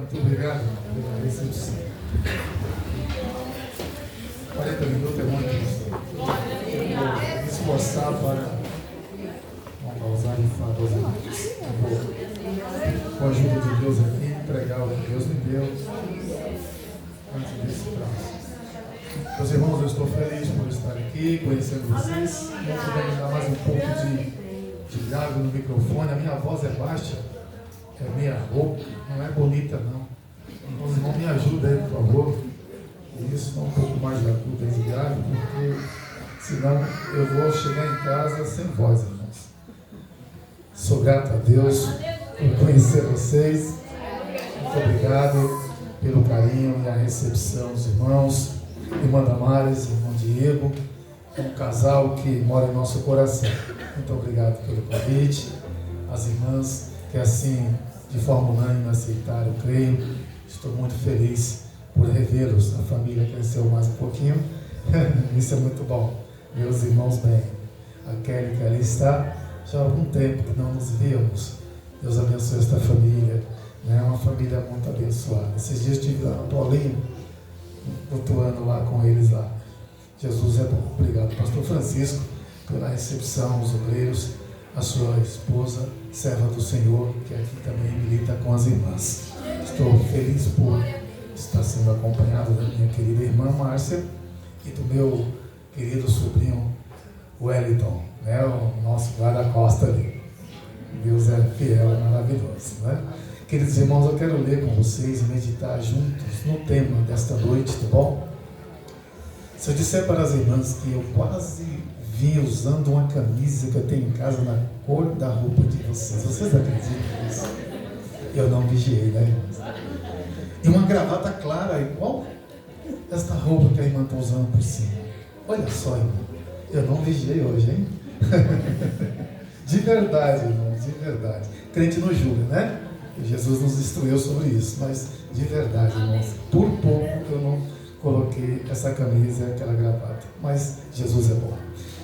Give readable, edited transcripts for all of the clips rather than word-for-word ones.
Muito obrigado pela recepção. 40 minutos é muito. Eu vou me esforçar para não causar enfado. Com a ajuda de Deus aqui, entregar o que Deus me deu antes desse prazo. Meus irmãos, eu estou feliz por estar aqui, conhecendo vocês. Vou poder me dar mais um pouco de água no microfone. A minha voz é baixa, é meia rouca, não é bonita não. Então, os irmãos, me ajudem aí, por favor. Isso, dá um pouco mais de agudo aí de água, porque senão eu vou chegar em casa sem voz, irmãos. Sou grato a Deus por conhecer vocês. Muito obrigado pelo carinho e a recepção dos irmãos. Irmã Damares, irmão Diego, é um casal que mora em nosso coração. Muito obrigado pelo convite. As irmãs que assim, de forma unânime, aceitaram, eu creio. Estou muito feliz por revê-los. A família cresceu mais um pouquinho. Isso é muito bom. Meus irmãos bem. A Kelly que ali está, já há algum tempo que não nos víamos. Deus abençoe esta família. É uma família muito abençoada. Esses dias estive lá no Paulinho, flutuando lá com eles lá. Jesus é bom. Obrigado, pastor Francisco, pela recepção, os obreiros, a sua esposa, serva do Senhor, que aqui também milita com as irmãs. Estou feliz por estar sendo acompanhado da minha querida irmã Márcia e do meu querido sobrinho Wellington, né? O nosso guarda-costa ali. Deus é fiel, é maravilhoso, né? Queridos irmãos, eu quero ler com vocês e meditar juntos no tema desta noite, tá bom? Se eu disser para as irmãs que eu quase vim usando uma camisa que eu tenho em casa na cor da roupa de vocês acreditam nisso? Eu não vigiei, né, irmãos? E uma gravata clara, igual esta roupa que a irmã está usando por cima. Olha só, irmão, eu não vigiei hoje, hein? De verdade, irmãos, de verdade. Crente não julga, né? Jesus nos instruiu sobre isso, mas de verdade, irmãos, por pouco eu não coloquei essa camisa e aquela gravata, mas Jesus é bom.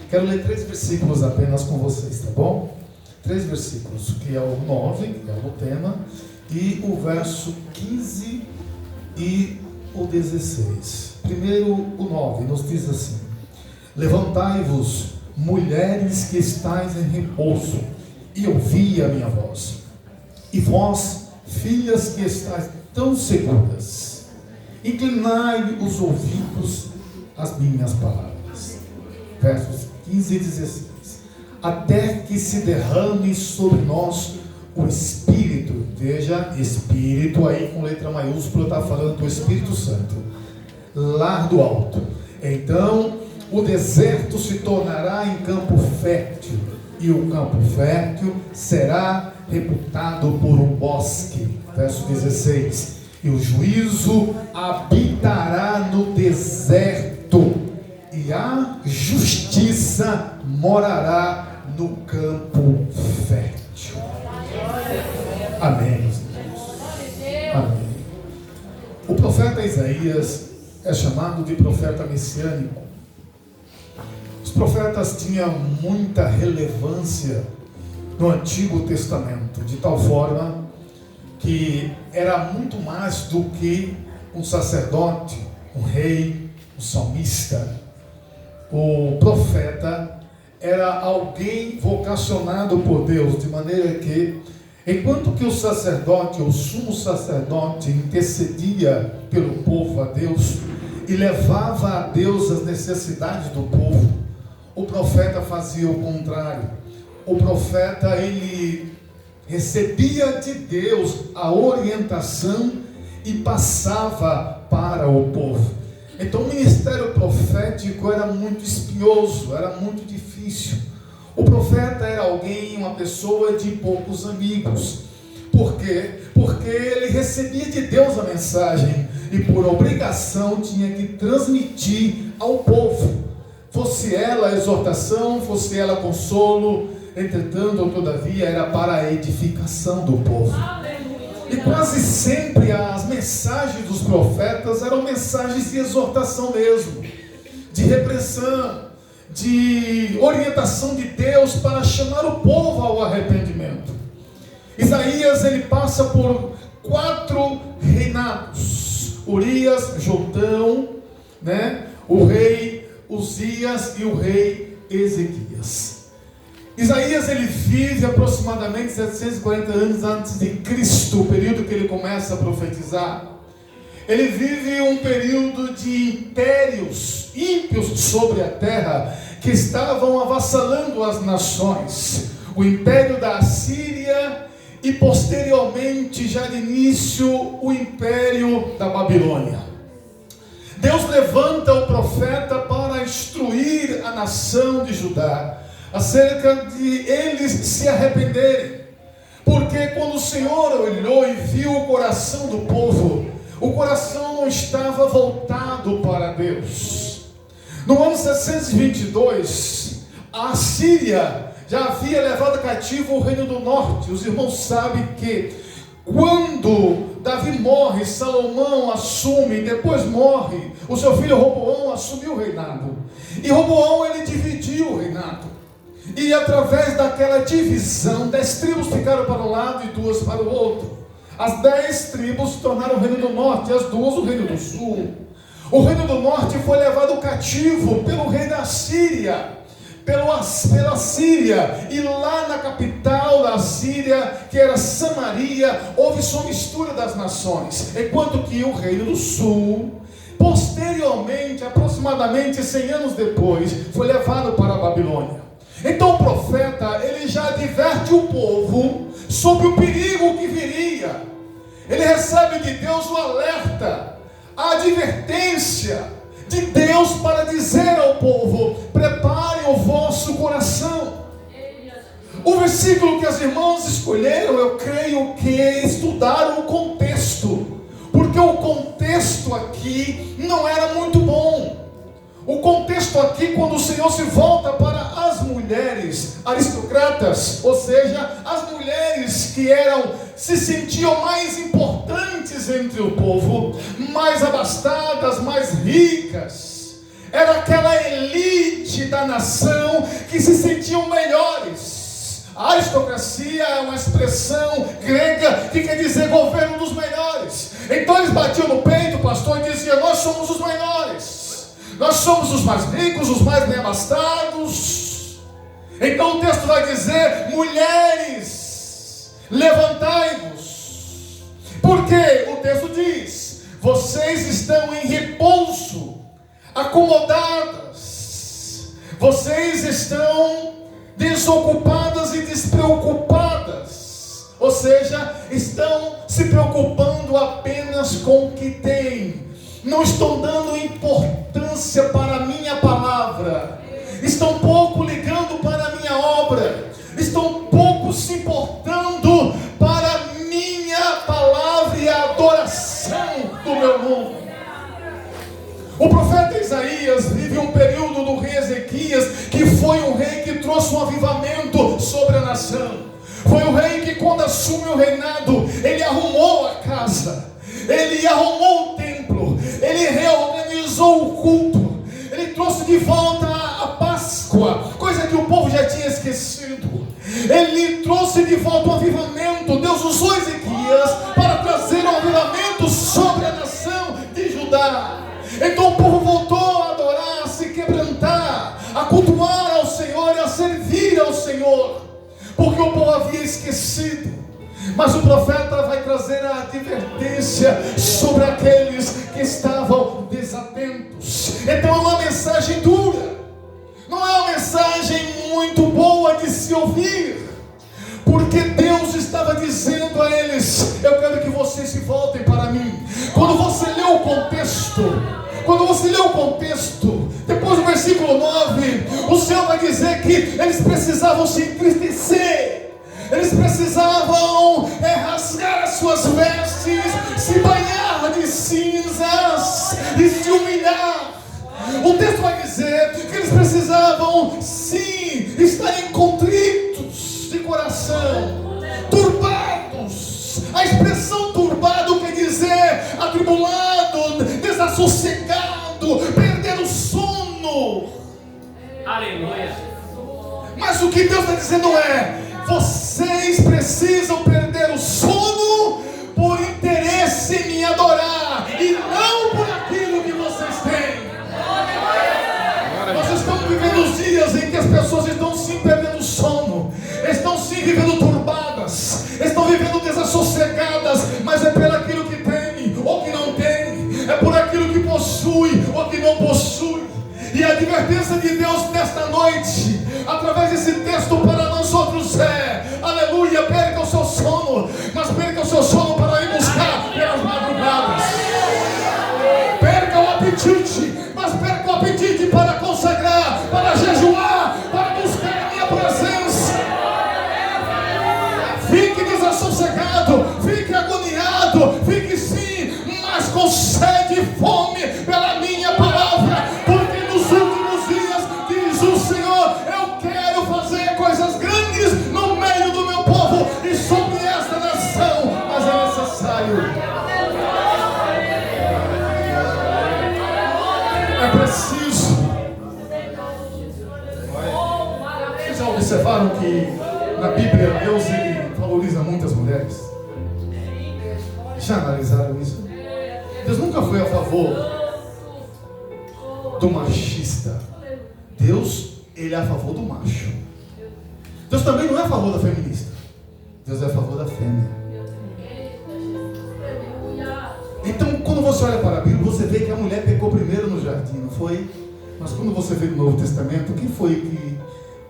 Quero ler 3 versículos apenas com vocês, tá bom? 3 versículos, que é o 9, que é o tema, e o verso 15 e o 16. Primeiro o 9, nos diz assim: levantai-vos, mulheres que estáis em repouso, e ouvi a minha voz. E vós, filhas que estáis tão seguras, inclinai os ouvidos às minhas palavras. Versos 15 e 16. Até que se derrame sobre nós o Espírito. Veja, Espírito aí com letra maiúscula, está falando do Espírito Santo. Lá do alto. Então, o deserto se tornará em campo fértil, e o campo fértil será reputado por um bosque. Verso 16. E o juízo habitará no deserto, e a justiça morará no campo fértil. Amém, meus irmãos. Amém. O profeta Isaías é chamado de profeta messiânico. Os profetas tinham muita relevância no Antigo Testamento, de tal forma que era muito mais do que um sacerdote, um rei, um salmista. O profeta era alguém vocacionado por Deus, de maneira que, enquanto que o sacerdote, o sumo sacerdote, intercedia pelo povo a Deus e levava a Deus as necessidades do povo, o profeta fazia o contrário. O profeta, ele recebia de Deus a orientação e passava para o povo. Então o ministério profético era muito espinhoso, era muito difícil. O profeta era alguém, uma pessoa de poucos amigos. Por quê? Porque ele recebia de Deus a mensagem e por obrigação tinha que transmitir ao povo. Fosse ela a exortação, fosse ela consolo, entretanto, todavia, era para a edificação do povo. E quase sempre as mensagens dos profetas eram mensagens de exortação mesmo, de repressão, de orientação de Deus para chamar o povo ao arrependimento. Isaías, ele passa por 4 reinados: Urias, Jotão, né? O rei Uzias e o rei Ezequias. Isaías, ele vive aproximadamente 740 anos antes de Cristo, o período que ele começa a profetizar. Ele vive um período de impérios ímpios sobre a terra, que estavam avassalando as nações. O império da Assíria e posteriormente, já de início, o império da Babilônia. Deus levanta o profeta para instruir a nação de Judá acerca de eles se arrependerem. Porque quando o Senhor olhou e viu o coração do povo, o coração não estava voltado para Deus. No ano 722, a Assíria já havia levado cativo o reino do norte. Os irmãos sabem que quando Davi morre, Salomão assume, depois morre, o seu filho Roboão assumiu o reinado. E Roboão, ele dividiu o reinado. E através daquela divisão, 10 tribos ficaram para um lado e 2 para o outro. As 10 tribos se tornaram o reino do norte, e as 2 o reino do sul. O reino do norte foi levado cativo pelo rei da Síria, pela Síria, e lá na capital da Síria, que era Samaria, houve só mistura das nações, enquanto que o reino do sul, posteriormente, aproximadamente 100 anos depois, foi levado para a Babilônia. Então o profeta, ele já adverte o povo sobre o perigo que viria. Ele recebe de Deus o alerta, a advertência de Deus para dizer ao povo: preparem o vosso coração. O versículo que as irmãs escolheram, eu creio que estudaram o contexto, porque o contexto aqui não era muito bom. O contexto aqui, quando o Senhor se volta para as mulheres aristocratas, ou seja, as mulheres que se sentiam mais importantes entre o povo, mais abastadas, mais ricas, era aquela elite da nação que se sentiam melhores. A aristocracia é uma expressão grega que quer dizer governo dos melhores. Então eles batiam no peito, pastor, e diziam: nós somos os melhores. Nós somos os mais ricos, os mais bem abastados. Então o texto vai dizer: mulheres, levantai-vos. Porque o texto diz: vocês estão em repouso, acomodadas. Vocês estão desocupadas e despreocupadas. Ou seja, estão se preocupando apenas com o que têm. Não estão dando importância para a minha palavra, estão pouco ligando para a minha obra, estão pouco se importando para a minha palavra e a adoração do meu nome. O profeta Isaías vive um período do rei Ezequias, que foi um rei que trouxe um avivamento sobre a nação. Foi o rei que, quando assume o reinado, ele arrumou a casa, ele arrumou o templo, ele reorganizou o culto, ele trouxe de volta a Páscoa, coisa que o povo já tinha esquecido. Ele trouxe de volta o avivamento. Deus usou Ezequias para trazer um avivamento sobre a nação de Judá. Então o povo voltou a adorar, a se quebrantar, a cultuar ao Senhor e a servir ao Senhor, porque o povo havia esquecido. Mas o profeta vai trazer a advertência sobre aqueles que estavam desatentos. Então é uma mensagem dura, não é uma mensagem muito boa de se ouvir, porque Deus estava dizendo a eles: eu quero que vocês se voltem para mim. Quando você lê o contexto, depois do versículo 9, o Senhor vai dizer que eles precisavam se entristecer. Eles precisavam rasgar as suas vestes, se banhar de cinzas e se humilhar. O texto vai dizer que eles precisavam, sim, estarem contritos de coração, turbados. A expressão turbado quer dizer atribulado, desassossegado, perder o sono. Aleluia. Mas o que Deus está dizendo é: vocês precisam perder o sono por interesse em me adorar. necessário. É preciso. Vocês já observaram que na Bíblia Deus ele valoriza muitas mulheres? Já analisaram isso? Deus nunca foi a favor do machista. Deus, ele é a favor do macho. Deus também não é a favor da feminista. Deus é a favor da fêmea. Então, quando você olha para a Bíblia, você vê que a mulher pecou primeiro no jardim, não foi? Mas quando você vê no Novo Testamento, quem foi que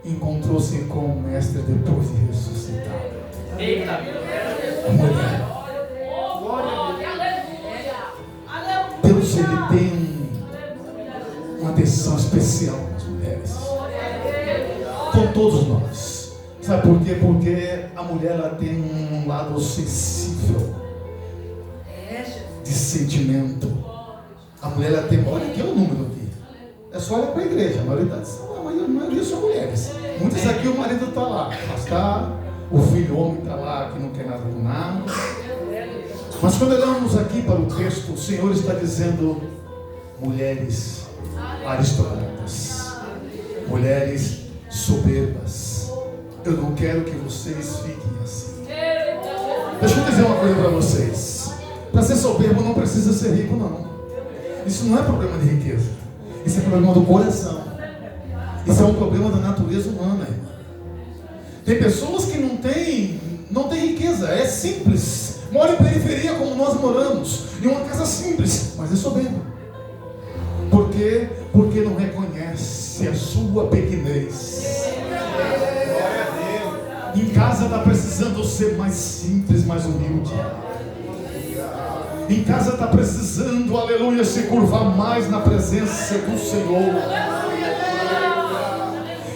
encontrou-se com o Mestre depois de ressuscitado? Eita! A mulher. Deus, ele tem uma atenção especial nas mulheres. Com todos nós. Sabe por quê? Porque a mulher ela tem um lado sensível de sentimento. A mulher ela tem, olha aqui é o número aqui. É só olhar para a igreja. A maioria são mulheres. Muitas aqui o marido está lá, afastado, o filho homem está lá que não quer nada com nada. Mas quando olhamos aqui para o texto, o Senhor está dizendo: mulheres aristocratas, mulheres soberbas, eu não quero que vocês fiquem assim. Deixa eu dizer uma coisa para vocês. Para ser soberbo não precisa ser rico, não. Isso não é problema de riqueza. Isso é problema do coração. Isso é um problema da natureza humana, irmão. Tem pessoas que não têm riqueza, é simples. Mora em periferia como nós moramos, em uma casa simples, mas é soberbo. Por quê? Porque não reconhece a sua pequenez. Em casa está precisando ser mais simples, mais humilde. Em casa está precisando, aleluia, se curvar mais na presença do Senhor.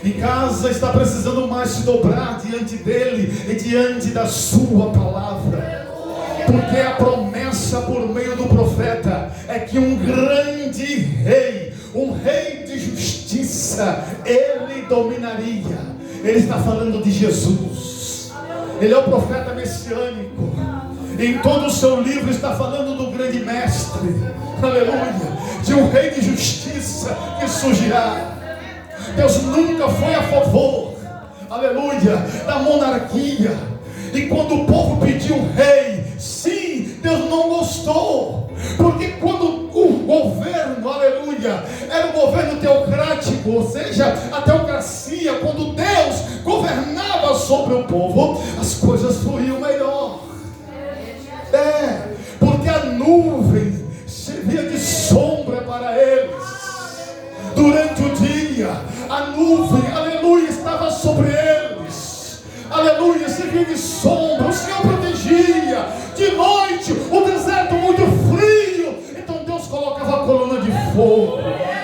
Em casa está precisando mais se dobrar diante dEle e diante da sua palavra. Porque a promessa por meio do profeta é que um grande rei, um rei de justiça, ele dominaria. Ele está falando de Jesus. Ele é o profeta messiânico. Em todo o seu livro está falando do grande mestre, aleluia, de um rei de justiça que surgirá. Deus nunca foi a favor, aleluia, da monarquia. E quando o povo pediu um rei, sim, Deus não gostou. Porque quando o governo, aleluia, era um governo teocrático, ou seja, a teocracia, quando Deus governava sobre o povo, as coisas fluíam melhor. Porque a nuvem servia de sombra para eles. Durante o dia, a nuvem, aleluia, estava sobre eles. Aleluia, servia de sombra, o Senhor protegia. De noite, o deserto muito frio, então Deus colocava a coluna de fogo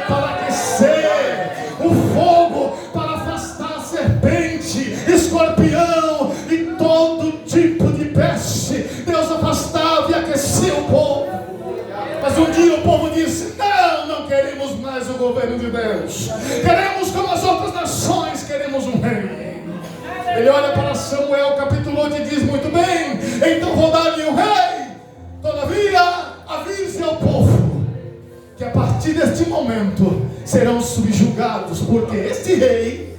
para aquecer, o fogo para afastar a serpente, escorpião e todo tipo de peste. Deus afastava e aquecia o povo. Mas um dia o povo disse: não queremos mais o governo de Deus, queremos como as outras nações, queremos um rei. Ele olha para Samuel capítulo 8 e diz: muito bem, então vou dar-lhe um rei. Todavia, avise ao povo que a partir deste momento serão subjugados, porque este rei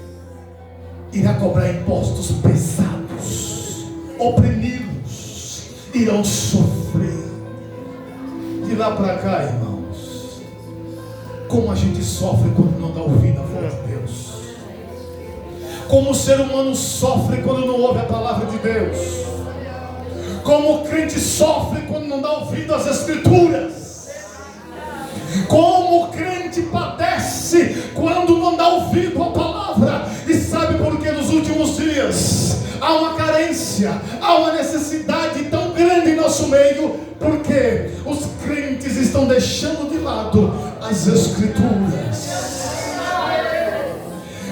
irá cobrar impostos pesados, oprimidos, irão sofrer. De lá para cá, irmãos, como a gente sofre quando não dá ouvido à voz de Deus. Como o ser humano sofre quando não ouve a palavra de Deus. Como o crente sofre quando não dá ouvido às Escrituras. Como o crente padece quando não dá ouvido à palavra. E sabe por que nos últimos dias há uma carência, há uma necessidade tão grande em nosso meio? Porque os crentes estão deixando de lado as Escrituras.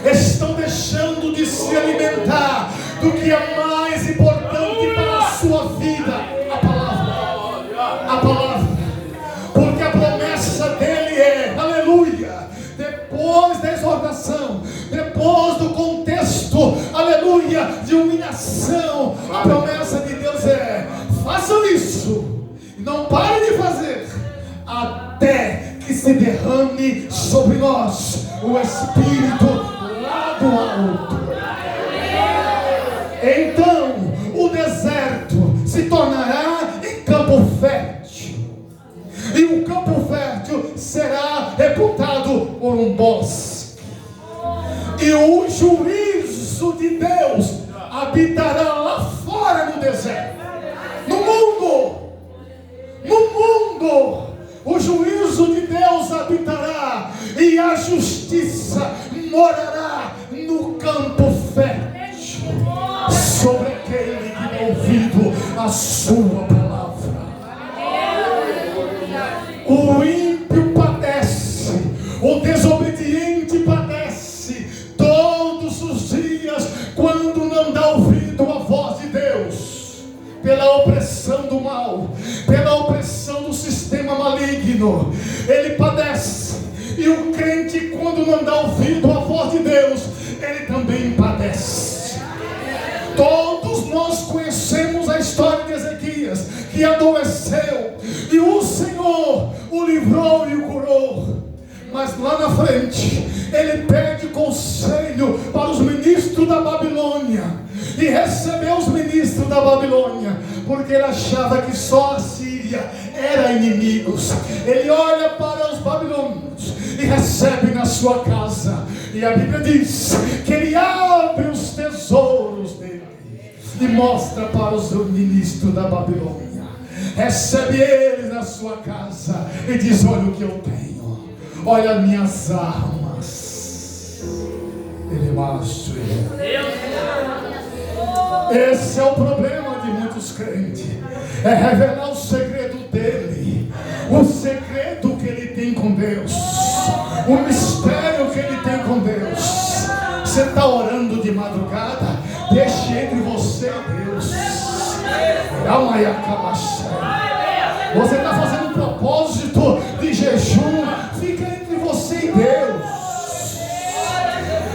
Estão deixando de se alimentar do que é mais importante para a sua vida, a palavra, porque a promessa dele é, aleluia, depois da exortação, depois do contexto, aleluia, de humilhação, a promessa de Deus é: façam isso Não pare de fazer até que se derrame sobre nós o Espírito lá do alto. Então o deserto se tornará em campo fértil, e o campo fértil será reputado por um bosque, e o juízo de Deus habitará lá fora no deserto. No mundo, o juízo de Deus habitará, e a justiça morará no campo fértil, sobre aquele que tem ouvido a sua palavra. O ímpio padece, o desobediente padece todos os dias quando não dá ouvido à voz de Deus, pela opressão do mal, pela opressão do sistema maligno. Ele padece. E o crente, quando não dá ouvido à voz de Deus, ele também padece. Todos nós conhecemos a história de Ezequias, que adoeceu, e o Senhor o livrou e o curou. Mas lá na frente, ele pede conselho para os ministros da Babilônia, e recebeu os ministros da Babilônia, porque ele achava que só a Síria era inimigos. Ele olha para os babilônios e recebe na sua casa, e a Bíblia diz que ele abre os tesouros dele e mostra para os ministros da Babilônia, recebe eles na sua casa e diz: olha o que eu tenho, olha as minhas armas. Ele macho. Esse é o problema de muitos crentes, é revelar o segredo dele, o segredo que ele tem com Deus, o mistério que ele tem com Deus. Você está orando de madrugada? Deixe entre você e Deus. Você está fazendo um propósito de jejum? Fica entre você e Deus.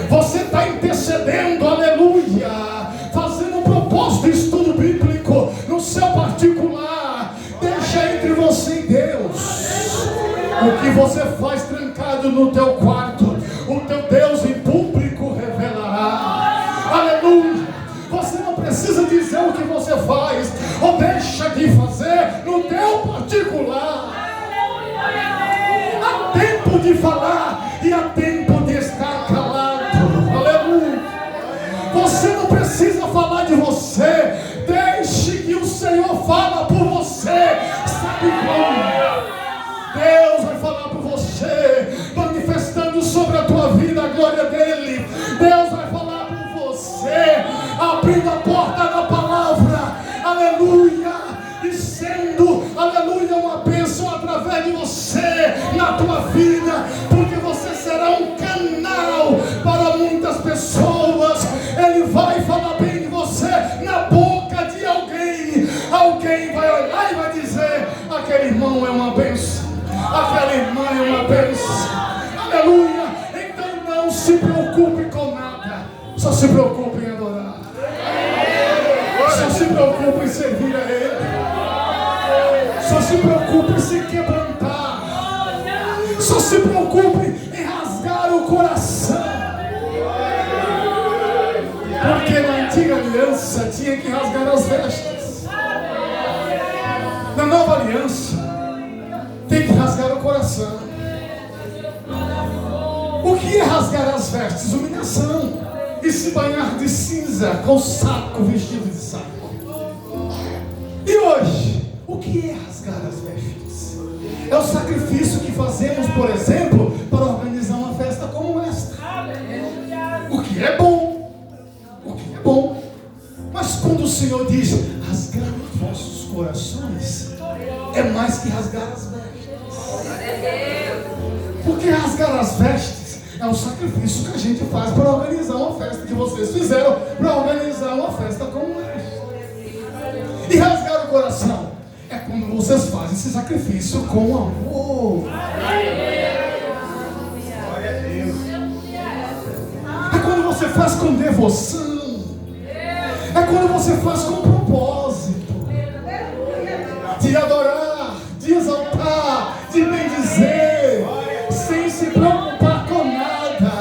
Você está intercedendo, aleluia, fazendo um propósito de estudo bíblico no seu particular. Deixa entre você e Deus. O que você faz trancado no teu quarto, o teu Deus em público revelará. Aleluia. Você não precisa dizer o que você faz ou deixa de fazer no teu particular. Há tempo de falar e há tempo de estar calado. Aleluia. Você não precisa falar de você. Deixe que o Senhor fala por você. Sabe como? Deus vai falar por você, manifestando sobre a tua vida a glória dele. Deus vai falar por você, abrindo a porta da palavra, aleluia, e sendo, aleluia, uma bênção através de você na tua vida, porque você será um canal para muitas pessoas. Ele vai falar bem de você na boca de alguém. Alguém vai olhar e vai dizer: aquele irmão é uma bênção, aquela irmã é uma bênção. Aleluia. Então não se preocupe com nada, só se preocupe em adorar, só se preocupe em servir a Ele, só se preocupe em se quebrantar, só se preocupe em rasgar o coração. Porque na antiga aliança tinha que rasgar as vestes, na nova aliança tem que rasgar o coração. O que é rasgar as vestes? Humilhação. E se banhar de cinza com saco, vestido de saco. E hoje, o que é rasgar as vestes? É o sacrifício que fazemos, por exemplo, para organizar uma festa como esta. O que é bom. O que é bom. Mas quando o Senhor diz: rasgar os vossos corações, é mais que rasgar as vestes. Porque rasgar as vestes é o sacrifício que a gente faz para organizar uma festa, que vocês fizeram para organizar uma festa como esta. E rasgar o coração é quando vocês fazem esse sacrifício com amor. É quando você faz com devoção. É quando você faz com propósito de adorar, de exaltar, de bendizer, sem se preocupar com nada.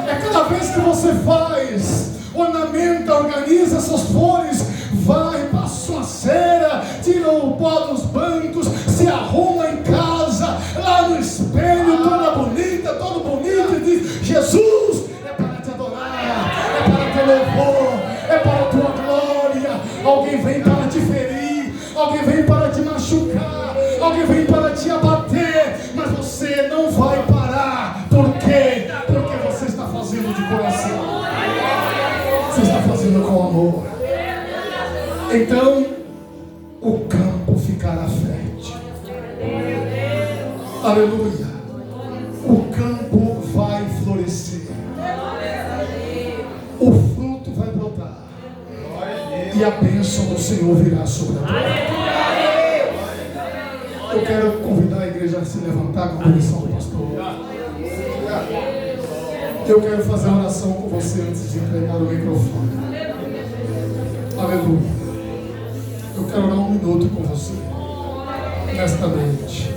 É cada vez que você faz, ornamenta, organiza suas flores, vai, passa uma cera, tira o pó dos bancos, se arruma em casa, lá no espelho, toda bonita, todo bonito, e diz: Jesus, é para te adorar, é para teu louvor, é para a tua glória. Alguém vem para te ferir, alguém vem para te machucar, alguém vem para te abater, mas você não vai parar. Por quê? Porque você está fazendo de coração, você está fazendo com amor. Então o campo ficará fértil. Aleluia. O campo vai florescer, o fruto vai brotar, e a bênção do Senhor virá sobre a tua vida. Eu quero convidar a igreja a se levantar com a permissão do pastor. Eu quero fazer uma oração com você antes de entregar o microfone. Aleluia. Eu quero orar um minuto com você nesta noite.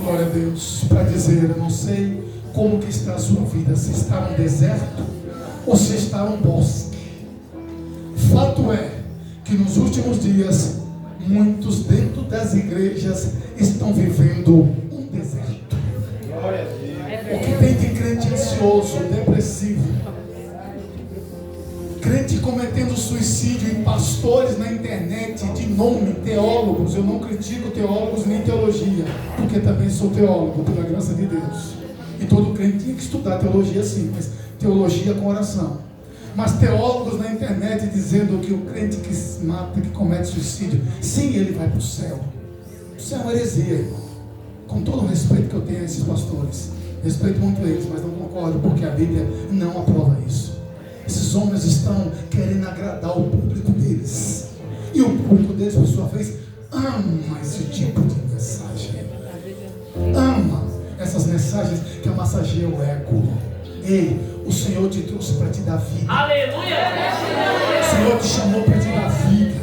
Glória a Deus. Para dizer, eu não sei como que está a sua vida, se está no deserto ou se está no bosque. Fato é que nos últimos dias, muitos dentro das igrejas estão vivendo um deserto. O que tem de crente ansioso, depressivo, crente cometendo suicídio em pastores na internet, de nome, teólogos. Eu não critico teólogos nem teologia, porque também sou teólogo, pela graça de Deus. E todo crente tinha que estudar teologia sim, mas teologia com oração. Mas teólogos na internet dizendo que o crente que se mata, que comete suicídio, sim, ele vai para o céu. Isso é uma heresia, irmão. Com todo o respeito que eu tenho a esses pastores, respeito muito eles, mas não concordo, porque a Bíblia não aprova isso. Esses homens estão querendo agradar o público deles, e o público deles, por sua vez, ama esse tipo de mensagem, ama essas mensagens que massageiam o ego. Ei, o Senhor te trouxe para te dar vida. Aleluia! O Senhor te chamou para te dar vida.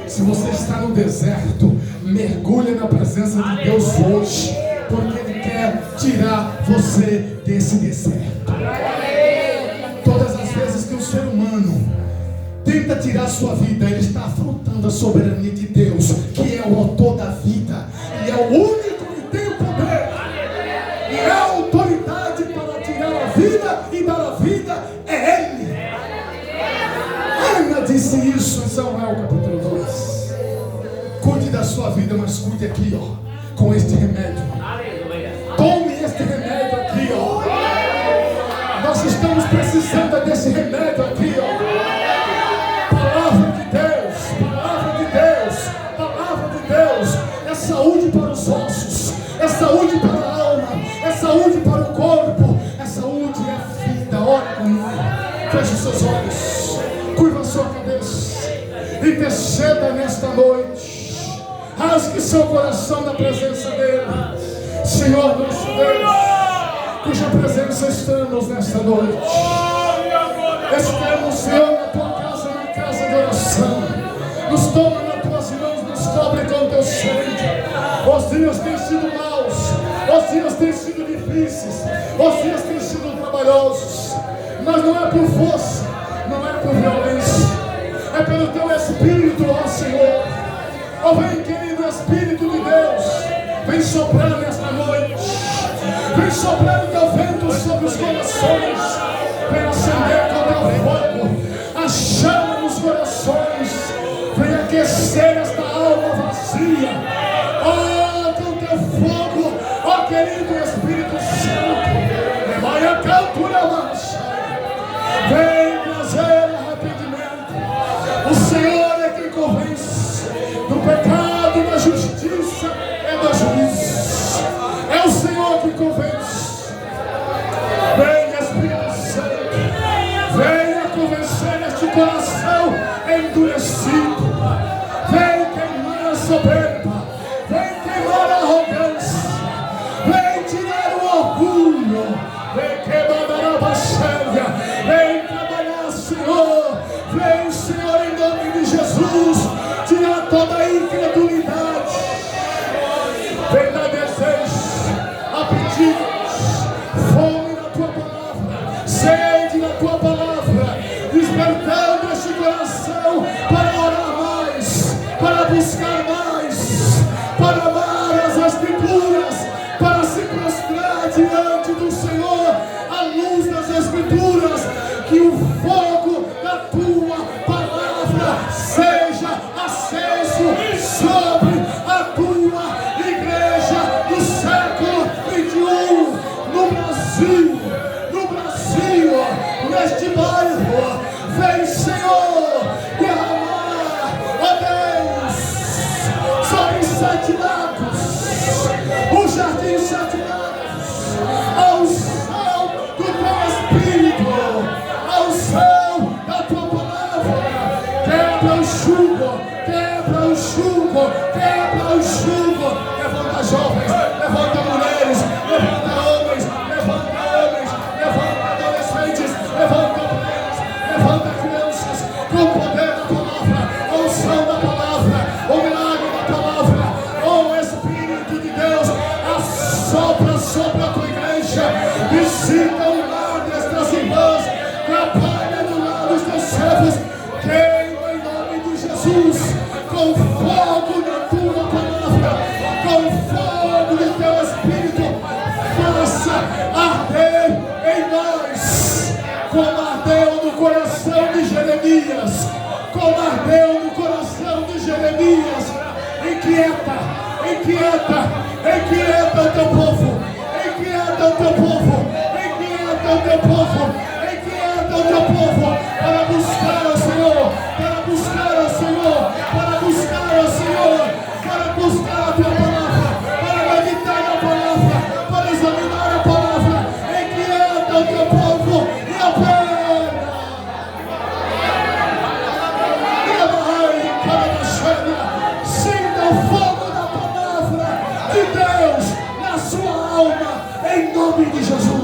Se você está no deserto, mergulha na presença de Deus hoje, porque Ele quer tirar você desse deserto. Todas as vezes que o ser humano tenta tirar a sua vida, ele está afrontando a soberania de Deus, que é o autor da vida, e é o único que tem o poder e a autoridade para tirar a vida e dar a vida. É Ele. Ana disse isso em Samuel capítulo 2. Cuide da sua vida, mas cuide aqui, ó, com este remédio. Tome este remédio aqui, ó. Nós estamos precisando desse remédio aqui, ó. Palavra de Deus, palavra de Deus, palavra de Deus. É saúde para os ossos, é saúde para a alma, é saúde para o corpo, é saúde, é vida. Ora comigo, feche os seus olhos, curva a sua cabeça, interceda nesta noite, rasgue seu coração na presença dele. Senhor nosso Deus, cuja presença estamos nesta noite. Estamos, Senhor, na tua casa, na casa de oração. Nos toma nas tuas mãos, nos cobre com teu sangue. Os dias têm sido maus, os dias têm sido difíceis, os dias têm sido trabalhosos, mas não é por força, não é por violência, é pelo teu Espírito, ó Senhor. Ó, vem, querido Espírito de Deus, vem soprar nesta noite. Vem soprar o teu vento sobre os corações. Vem acender com o teu fogo a chama nos corações. Vem aquecer esta alma vazia. Oh, com teu fogo, ó querido Espírito Santo. Vai a cantura mancha. Vem trazer arrependimento. O Senhor é quem convence do pecado, da justiça e do juízo. É o Senhor que convence. Venha, Espírito Santo, venha convencer este coração endurecido. Venha queimar a soberba, Jeremias, como ardeu no coração de Jeremias. Inquieta o teu povo, inquieta o teu povo, inquieta o teu povo, inquieta o teu povo, para buscar ao Senhor, para buscar ao Senhor, para buscar ao Senhor, para buscar a tua palavra, para meditar na palavra, para examinar a palavra. Inquieta o teu povo e opera. Sinta o fogo da palavra de Deus na sua alma, em nome de Jesus.